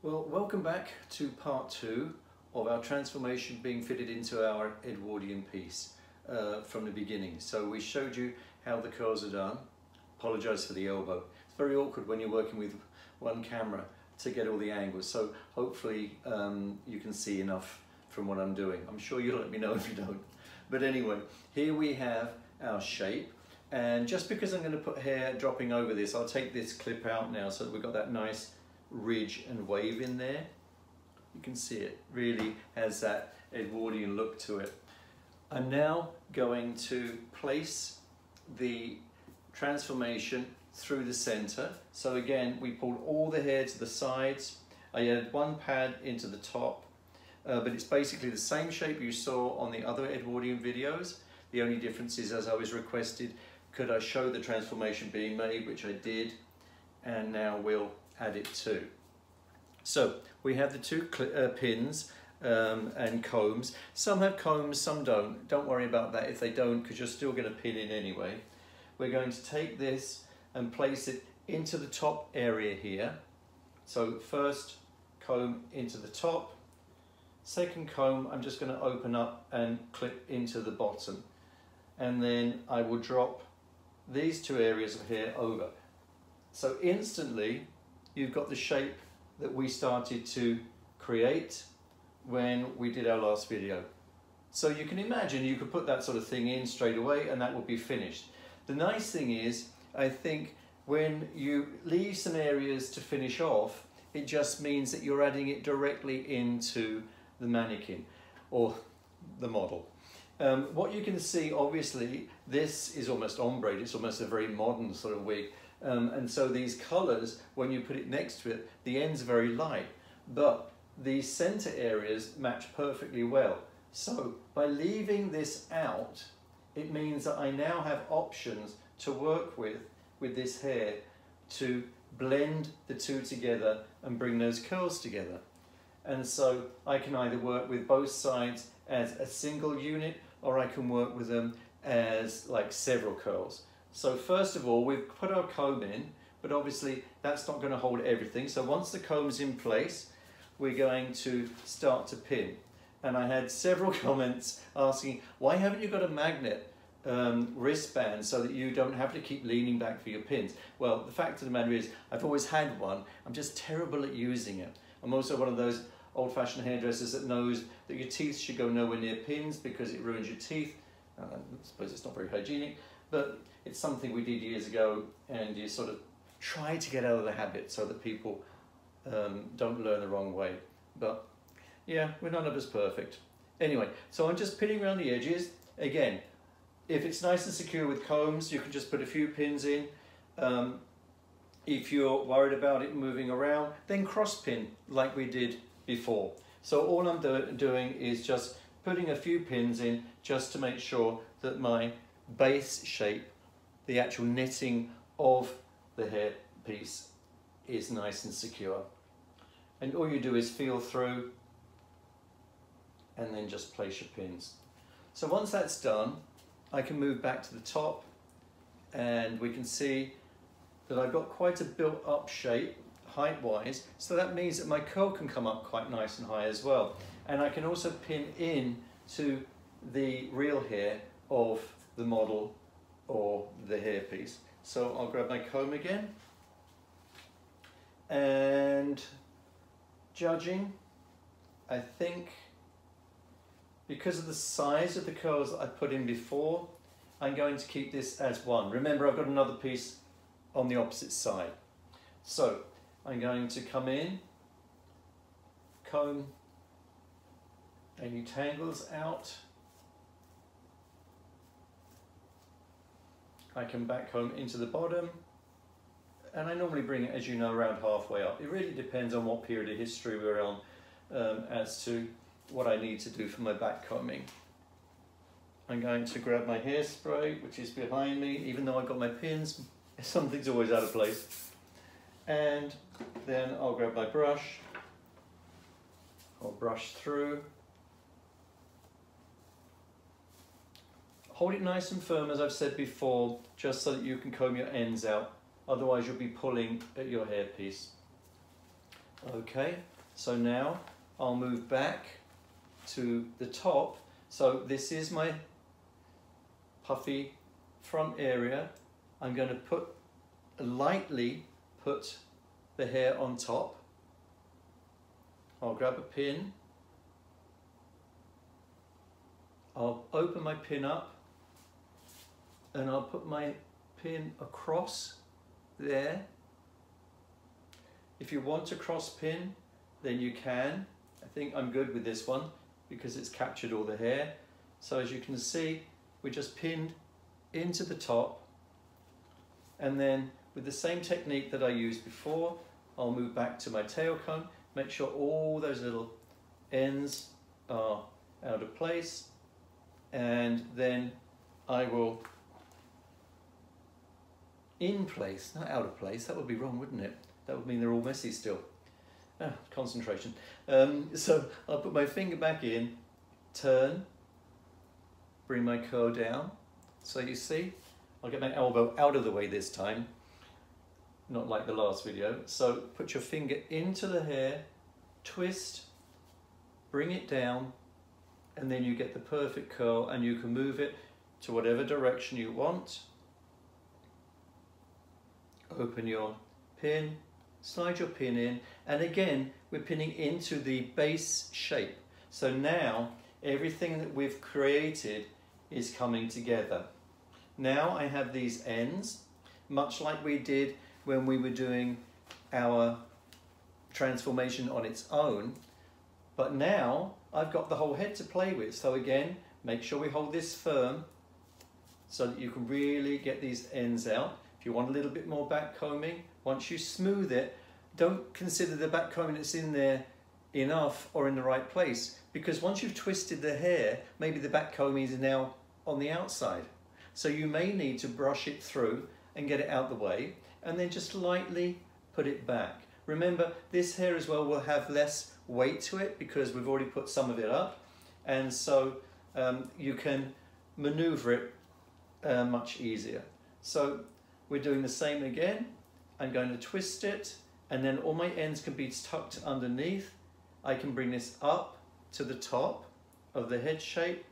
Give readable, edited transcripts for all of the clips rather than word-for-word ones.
Well, welcome back to part 2 of our transformation being fitted into our Edwardian piece from the beginning. So we showed you how the curls are done. Apologise for the elbow. It's very awkward when you're working with one camera to get all the angles. So hopefully you can see enough from what I'm doing. I'm sure you'll let me know if you don't. But anyway, here we have our shape. And just because I'm going to put hair dropping over this, I'll take this clip out now so that we've got that nice ridge and wave in there. You can see it really has that Edwardian look to it. I'm now going to place the transformation through the center. So again, we pulled all the hair to the sides. I added one pad into the top, but it's basically the same shape you saw on the other Edwardian videos. The only difference is, as I was requested, could I show the transformation being made, which I did, and now we'll add it too. So we have the two pins and combs. Some have combs, some don't. Don't worry about that if they don't, because you're still going to pin in anyway. We're going to take this and place it into the top area here. So first comb into the top, second comb I'm just going to open up and clip into the bottom, and then I will drop these two areas of hair over. So instantly you've got the shape that we started to create when we did our last video. So you can imagine you could put that sort of thing in straight away and that would be finished. The nice thing is, I think when you leave some areas to finish off, it just means that you're adding it directly into the mannequin or the model. What you can see, obviously, this is almost ombre, it's almost a very modern sort of wig. And so these colours, when you put it next to it, the end's very light, but the centre areas match perfectly well. So by leaving this out, it means that I now have options to work with this hair to blend the two together and bring those curls together. And so I can either work with both sides as a single unit, or I can work with them as like several curls. So first of all, we've put our comb in, but obviously that's not going to hold everything. So once the comb's in place, we're going to start to pin. And I had several comments asking, why haven't you got a magnet wristband so that you don't have to keep leaning back for your pins? Well, the fact of the matter is, I've always had one. I'm just terrible at using it. I'm also one of those old-fashioned hairdressers that knows that your teeth should go nowhere near pins because it ruins your teeth. I suppose it's not very hygienic, but it's something we did years ago, and you sort of try to get out of the habit so that people don't learn the wrong way. But yeah, we're none of us perfect. Anyway, so I'm just pinning around the edges. Again, if it's nice and secure with combs, you can just put a few pins in. If you're worried about it moving around, then cross pin like we did before. So all I'm doing is just putting a few pins in just to make sure that my base shape, the actual knitting of the hair piece, is nice and secure. And all you do is feel through and then just place your pins. So once that's done, I can move back to the top, and we can see that I've got quite a built up shape height-wise, so that means that my curl can come up quite nice and high as well. And I can also pin in to the real hair of the model or the hairpiece. So I'll grab my comb again, and judging, I think because of the size of the curls that I put in before, I'm going to keep this as one. Remember, I've got another piece on the opposite side. So I'm going to come in, comb any tangles out. I can back comb into the bottom, and I normally bring it, as you know, around halfway up. It really depends on what period of history we're on as to what I need to do for my back combing. I'm going to grab my hairspray, which is behind me, even though I've got my pins, something's always out of place. And then I'll grab my brush, I'll brush through. Hold it nice and firm, as I've said before, just so that you can comb your ends out. Otherwise you'll be pulling at your hairpiece. Okay, so now I'll move back to the top. So this is my puffy front area. I'm going to lightly put the hair on top. I'll grab a pin. I'll open my pin up and I'll put my pin across there. If you want to cross pin, then you can. I think I'm good with this one because it's captured all the hair. So as you can see, we just pinned into the top, and then with the same technique that I used before, I'll move back to my tail comb, make sure all those little ends are out of place, and then I will in place, not out of place. That would be wrong, wouldn't it? That would mean they're all messy still. Concentration. So I'll put my finger back in, turn, bring my curl down. So you see, I'll get my elbow out of the way this time, not like the last video. So put your finger into the hair, twist, bring it down, and then you get the perfect curl, and you can move it to whatever direction you want. Open your pin, slide your pin in, and again we're pinning into the base shape. So now everything that we've created is coming together. Now I have these ends, much like we did when we were doing our transformation on its own, but now I've got the whole head to play with. So again, make sure we hold this firm so that you can really get these ends out. If you want a little bit more back combing, once you smooth it, don't consider the back combing that's in there enough or in the right place, because once you've twisted the hair, maybe the back combing is now on the outside. So you may need to brush it through and get it out the way, and then just lightly put it back. Remember, this hair as well will have less weight to it because we've already put some of it up, and so you can maneuver it much easier. So we're doing the same again. I'm going to twist it, and then all my ends can be tucked underneath. I can bring this up to the top of the head shape,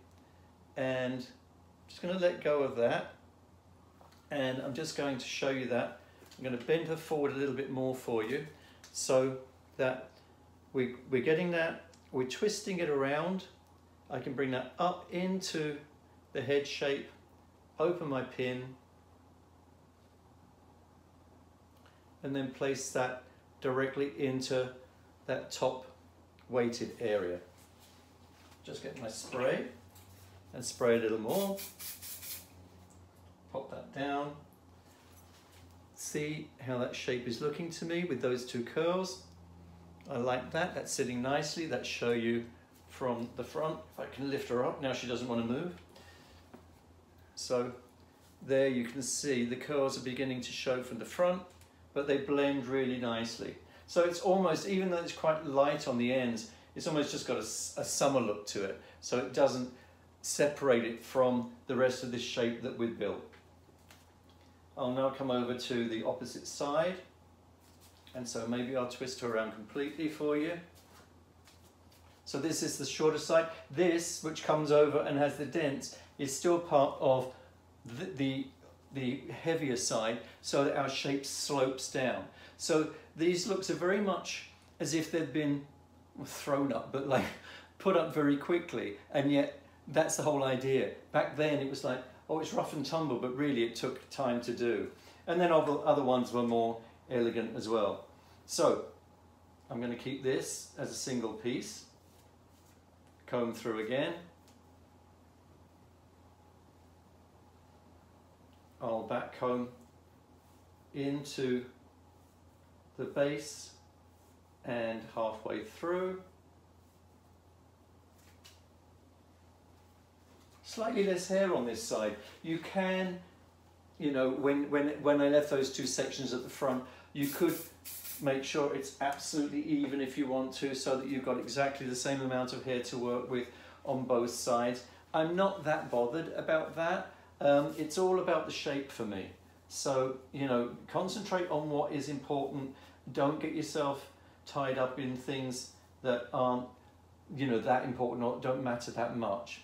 and I'm just going to let go of that, and I'm just going to show you that. I'm going to bend her forward a little bit more for you so that we're getting that, we're twisting it around. I can bring that up into the head shape, open my pin, and then place that directly into that top weighted area. Just get my spray and spray a little more. Pop that down. See how that shape is looking to me with those two curls. I like that, that's sitting nicely. That's show you from the front. If I can lift her up, now she doesn't want to move. So there you can see the curls are beginning to show from the front, but they blend really nicely. So it's almost, even though it's quite light on the ends, it's almost just got a summer look to it. So it doesn't separate it from the rest of this shape that we've built. I'll now come over to the opposite side. And so maybe I'll twist her around completely for you. So this is the shorter side. This, which comes over and has the dents, is still part of the heavier side, so that our shape slopes down. So these looks are very much as if they'd been thrown up, but like put up very quickly, and yet that's the whole idea. Back then it was like, oh, it's rough and tumble, but really it took time to do. And then other ones were more elegant as well. So I'm going to keep this as a single piece, comb through again. I'll back comb into the base and halfway through. Slightly less hair on this side. You can, you know, when I left those two sections at the front, you could make sure it's absolutely even if you want to, so that you've got exactly the same amount of hair to work with on both sides. I'm not that bothered about that. It's all about the shape for me. So, you know, concentrate on what is important. Don't get yourself tied up in things that aren't, you know, that important or don't matter that much.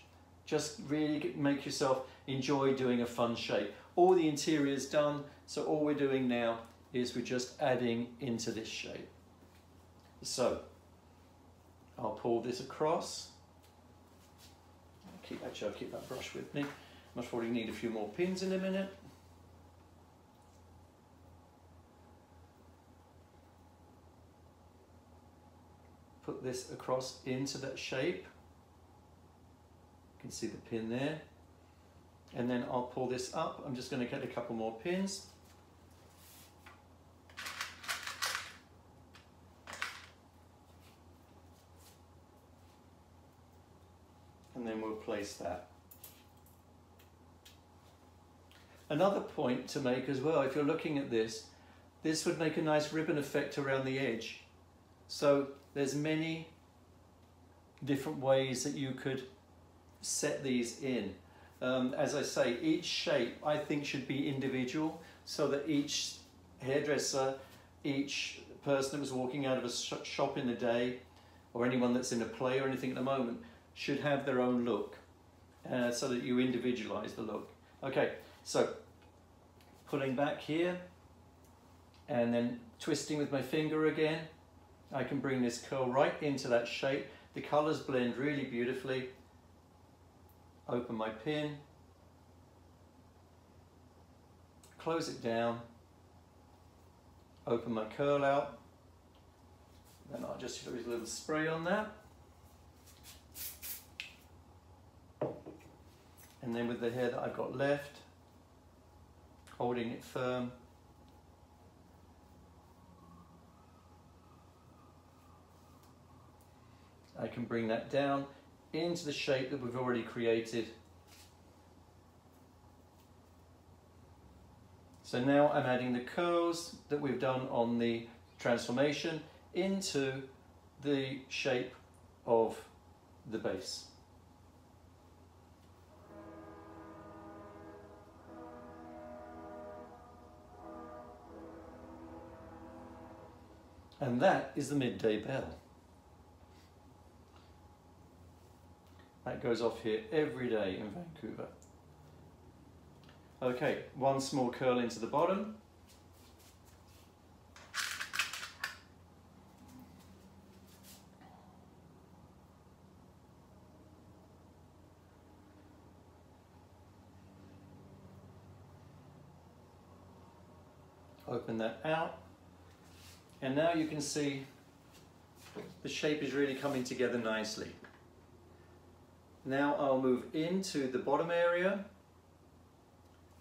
Just really make yourself enjoy doing a fun shape. All the interior is done, so all we're doing now is we're just adding into this shape. So I'll pull this across. Actually, I'll keep that brush with me. Must probably need a few more pins in a minute. Put this across into that shape. You can see the pin there. And then I'll pull this up. I'm just going to get a couple more pins. And then we'll place that. Another point to make as well, if you're looking at this would make a nice ribbon effect around the edge. So there's many different ways that you could set these in. As I say, each shape I think should be individual, so that each hairdresser, each person that was walking out of a shop in the day, or anyone that's in a play or anything at the moment, should have their own look, so that you individualize the look. Okay, so pulling back here and then twisting with my finger again, I can bring this curl right into that shape. The colors blend really beautifully. Open my pin, close it down, open my curl out, then I'll just use a little spray on that. And then with the hair that I've got left, holding it firm, I can bring that down into the shape that we've already created. So now I'm adding the curls that we've done on the transformation into the shape of the base. And that is the midday bell. That goes off here every day in Vancouver. Okay, one small curl into the bottom. Open that out. And now you can see the shape is really coming together nicely. Now I'll move into the bottom area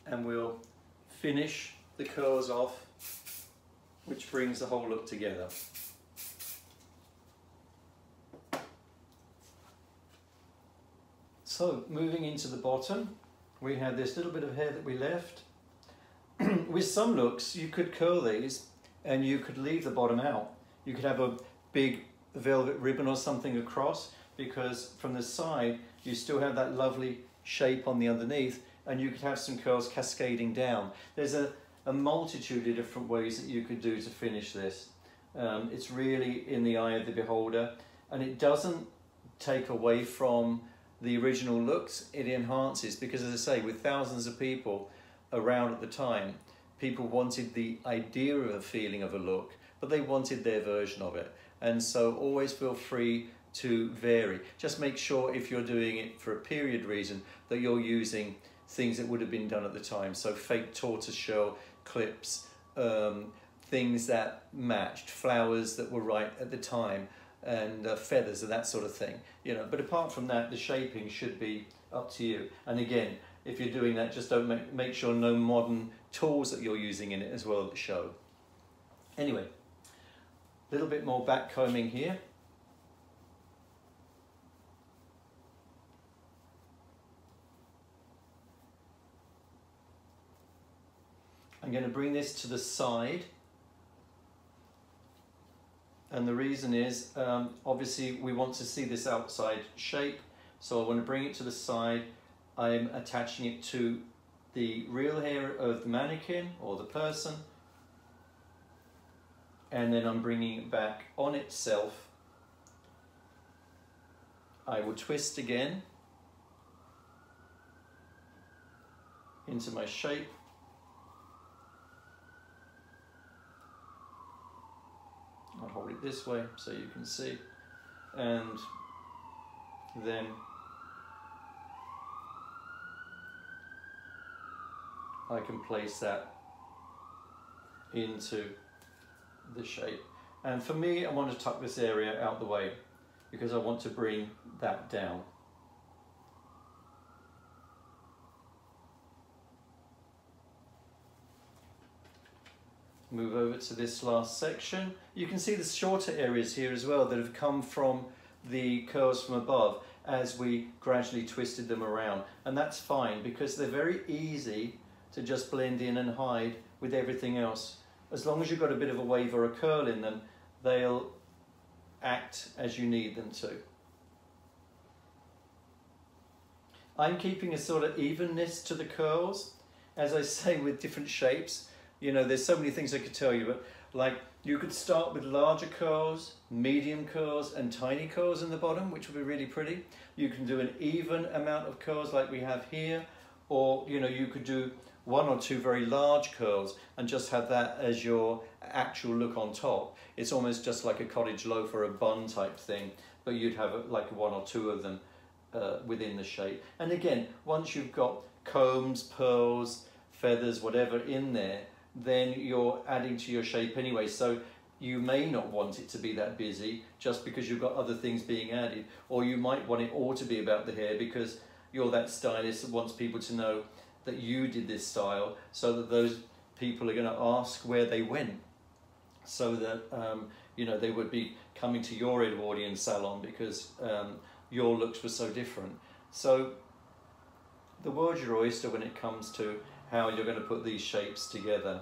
and we'll finish the curls off, which brings the whole look together. So moving into the bottom, we have this little bit of hair that we left. With some looks, you could curl these and you could leave the bottom out. You could have a big velvet ribbon or something across, because from the side you still have that lovely shape on the underneath, and you could have some curls cascading down. There's a multitude of different ways that you could do to finish this. It's really in the eye of the beholder, and it doesn't take away from the original looks, it enhances, because as I say, with thousands of people around at the time, people wanted the idea of a feeling of a look, but they wanted their version of it. And so always feel free to vary. Just make sure, if you're doing it for a period reason, that you're using things that would have been done at the time. So fake tortoiseshell clips, things that matched, flowers that were right at the time, and feathers and that sort of thing. You know, but apart from that, the shaping should be up to you. And again, if you're doing that, just don't make sure no modern tools that you're using in it as well that show. Anyway, a little bit more back combing here. I'm going to bring this to the side, and the reason is obviously we want to see this outside shape, so I want to bring it to the side. I'm attaching it to the real hair of the mannequin or the person, and then I'm bringing it back on itself. I will twist again into my shape. I'll hold it this way so you can see, and then I can place that into the shape. And for me, I want to tuck this area out the way because I want to bring that down. Move over to this last section. You can see the shorter areas here as well that have come from the curls from above as we gradually twisted them around. And that's fine because they're very easy to just blend in and hide with everything else. As long as you've got a bit of a wave or a curl in them, they'll act as you need them to. I'm keeping a sort of evenness to the curls. As I say, with different shapes, you know, there's so many things I could tell you, but like you could start with larger curls, medium curls, and tiny curls in the bottom, which would be really pretty. You can do an even amount of curls like we have here, or you know, you could do one or two very large curls and just have that as your actual look on top. It's almost just like a cottage loaf or a bun type thing, but you'd have like one or two of them within the shape. And again, once you've got combs, pearls, feathers, whatever in there, then you're adding to your shape anyway. So you may not want it to be that busy just because you've got other things being added, or you might want it all to be about the hair because you're that stylist that wants people to know that you did this style, so that those people are going to ask where they went, so that you know, they would be coming to your Edwardian salon because your looks were so different. So the world's your oyster when it comes to how you're going to put these shapes together.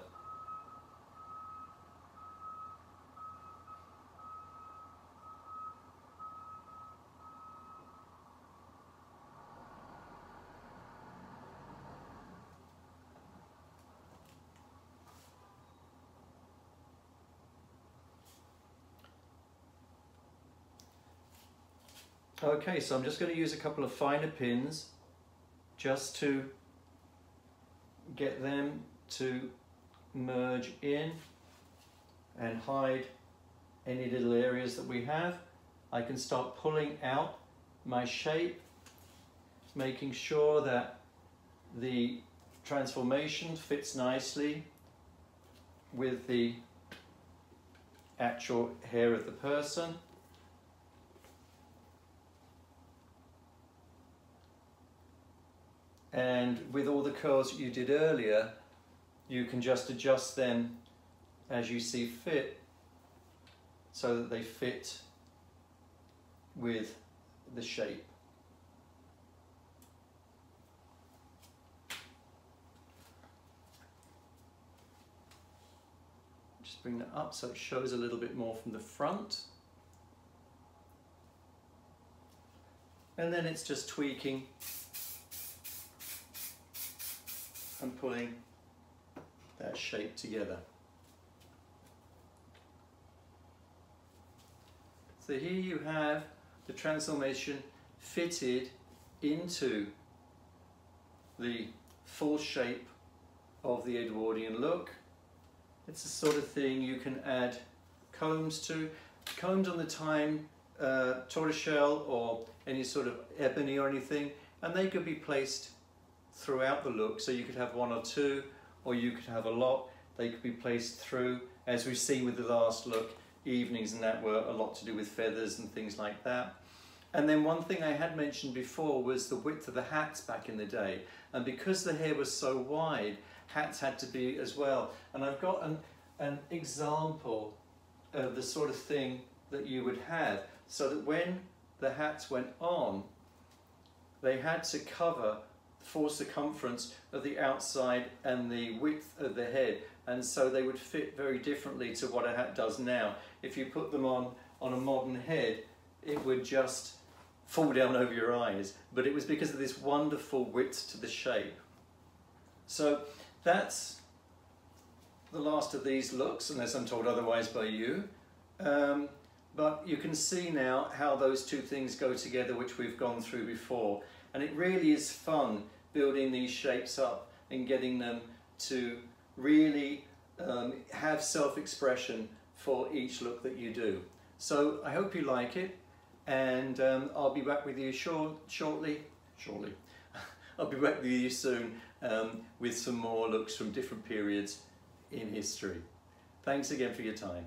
Okay, so I'm just going to use a couple of finer pins just to get them to merge in and hide any little areas that we have. I can start pulling out my shape, making sure that the transformation fits nicely with the actual hair of the person. And with all the curls that you did earlier, you can just adjust them as you see fit so that they fit with the shape. Just bring that up so it shows a little bit more from the front. And then it's just tweaking and pulling that shape together. So here you have the transformation fitted into the full shape of the Edwardian look. It's the sort of thing you can add combs to. Combs on the time tortoiseshell or any sort of ebony or anything, and they could be placed throughout the look, so you could have one or two, or you could have a lot. They could be placed through, as we've seen with the last look, evenings, and that were a lot to do with feathers and things like that. And then one thing I had mentioned before was the width of the hats back in the day, and because the hair was so wide, hats had to be as well. And I've got an example of the sort of thing that you would have, so that when the hats went on, they had to cover full circumference of the outside and the width of the head, and so they would fit very differently to what a hat does now. If you put them on a modern head, it would just fall down over your eyes, but it was because of this wonderful width to the shape. So that's the last of these looks, unless I'm told otherwise by you. But you can see now how those two things go together, which we've gone through before. And it really is fun building these shapes up and getting them to really have self-expression for each look that you do. So I hope you like it, and I'll be back with you shortly. I'll be back with you soon with some more looks from different periods in history. Thanks again for your time.